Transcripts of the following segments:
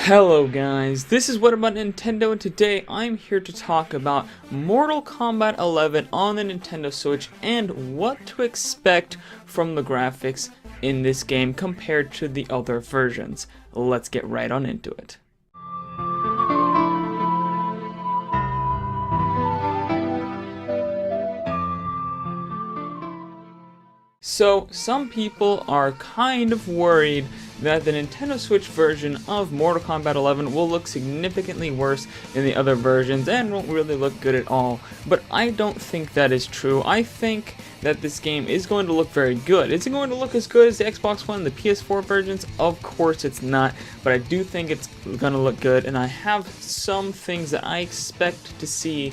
Hello guys, this is What About Nintendo, and today I'm here to talk about Mortal Kombat 11 on the Nintendo Switch and what to expect from the graphics in this game compared to the other versions. Let's get right on into it. So, some people are kind of worried that the Nintendo Switch version of Mortal Kombat 11 will look significantly worse than the other versions and won't really look good at all. But I don't think that is true. I think that this game is going to look very good. Is it going to look as good as the Xbox One and the PS4 versions? Of course it's not, but I do think it's going to look good, and I have some things that I expect to see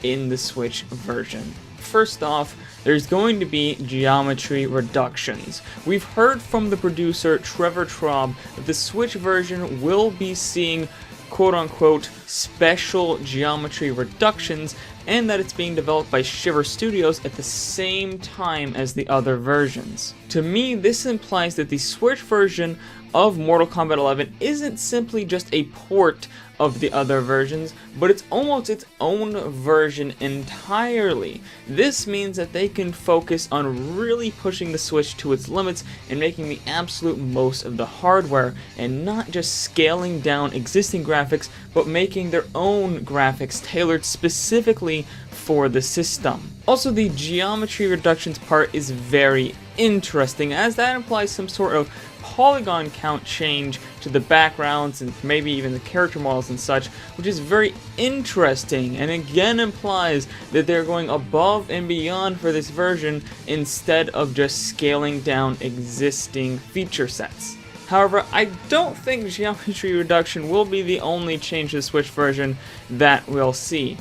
in the Switch version. First off, there's going to be geometry reductions. We've heard from the producer Trevor Traub that the Switch version will be seeing quote-unquote special geometry reductions, and that it's being developed by Shiver Studios at the same time as the other versions. To me, this implies that the Switch version of Mortal Kombat 11 isn't simply just a port of the other versions, but it's almost its own version entirely. This means that they can focus on really pushing the Switch to its limits and making the absolute most of the hardware, and not just scaling down existing graphics, but making their own graphics tailored specifically for the system. Also, the geometry reductions part is very interesting, as that implies some sort of polygon count change to the backgrounds and maybe even the character models and such, which is very interesting and again implies that they're going above and beyond for this version instead of just scaling down existing feature sets. However, I don't think geometry reduction will be the only change to the Switch version that we'll see.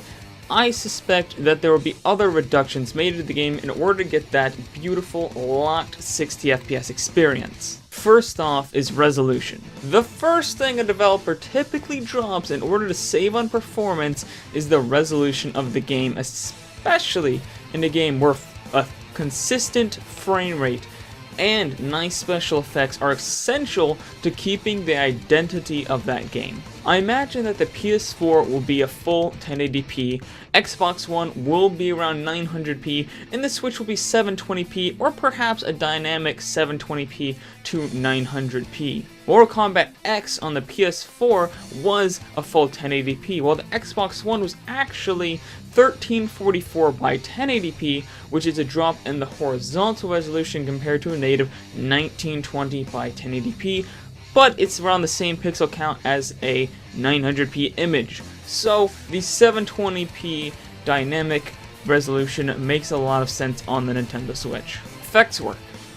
I suspect that there will be other reductions made to the game in order to get that beautiful locked 60 FPS experience. First off is resolution. The first thing a developer typically drops in order to save on performance is the resolution of the game, especially in a game where a consistent frame rate and nice special effects are essential to keeping the identity of that game. I imagine that the PS4 will be a full 1080p, Xbox One will be around 900p, and the Switch will be 720p or perhaps a dynamic 720p to 900p. Mortal Kombat X on the PS4 was a full 1080p, while the Xbox One was actually 1344 by 1080p, which is a drop in the horizontal resolution compared to a native 1920 by 1080p, but it's around the same pixel count as a 900p image. So the 720p dynamic resolution makes a lot of sense on the Nintendo Switch. Effects work.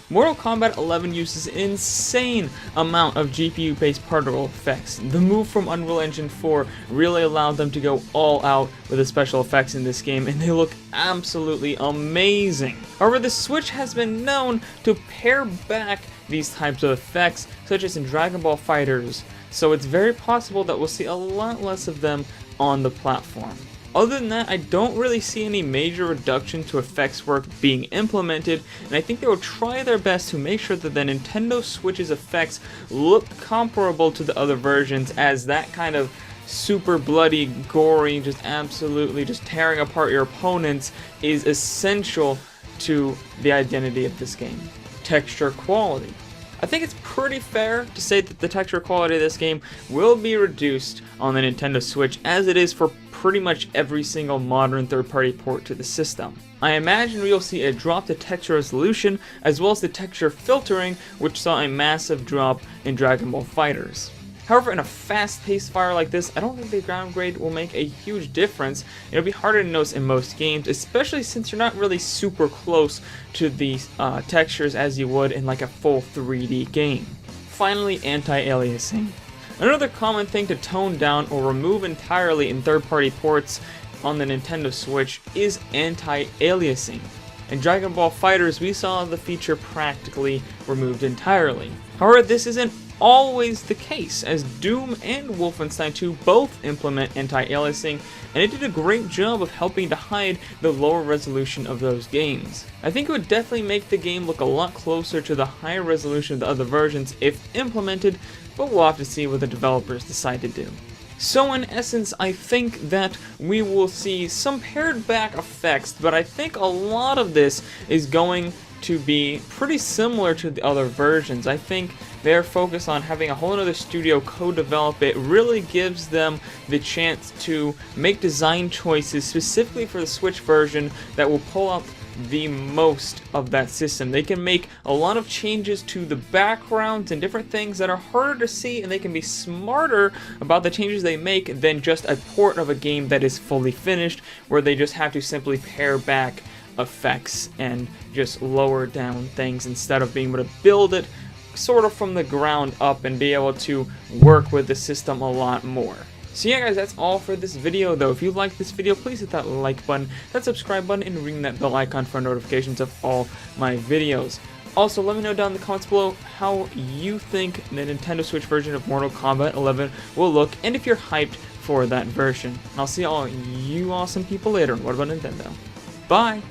Mortal Kombat 11 uses an insane amount of GPU-based particle effects. The move from Unreal Engine 4 really allowed them to go all out with the special effects in this game, and they look absolutely amazing. However, the Switch has been known to pare back these types of effects, such as in Dragon Ball FighterZ, so it's very possible that we'll see a lot less of them on the platform. Other than that, I don't really see any major reduction to effects work being implemented, and I think they will try their best to make sure that the Nintendo Switch's effects look comparable to the other versions, as that kind of super bloody, gory, just absolutely just tearing apart your opponents is essential to the identity of this game. Texture quality. I think it's pretty fair to say that the texture quality of this game will be reduced on the Nintendo Switch, as it is for pretty much every single modern third-party port to the system. I imagine we'll see a drop to texture resolution, as well as the texture filtering, which saw a massive drop in Dragon Ball FighterZ. However, in a fast-paced fire like this, I don't think the downgrade will make a huge difference. It'll be harder to notice in most games, especially since you're not really super close to the textures as you would in like a full 3D game. Finally, anti-aliasing. Another common thing to tone down or remove entirely in third-party ports on the Nintendo Switch is anti-aliasing. In Dragon Ball FighterZ, we saw the feature practically removed entirely. However, this isn't always the case, as Doom and Wolfenstein 2 both implement anti-aliasing, and it did a great job of helping to hide the lower resolution of those games. I think it would definitely make the game look a lot closer to the higher resolution of the other versions if implemented, but we'll have to see what the developers decide to do. So in essence, I think that we will see some pared back effects, but I think a lot of this is going to be pretty similar to the other versions. I think their focus on having a whole other studio co-develop it really gives them the chance to make design choices specifically for the Switch version that will pull out the most of that system. They can make a lot of changes to the backgrounds and different things that are harder to see, and they can be smarter about the changes they make than just a port of a game that is fully finished, where they just have to simply pare back effects and just lower down things instead of being able to build it sort of from the ground up and be able to work with the system a lot more. So yeah guys, that's all for this video though. If you liked this video, please hit that like button, that subscribe button, and ring that bell icon for notifications of all my videos. Also, let me know down in the comments below how you think the Nintendo Switch version of Mortal Kombat 11 will look, and if you're hyped for that version. And I'll see all you awesome people later. What about Nintendo? Bye!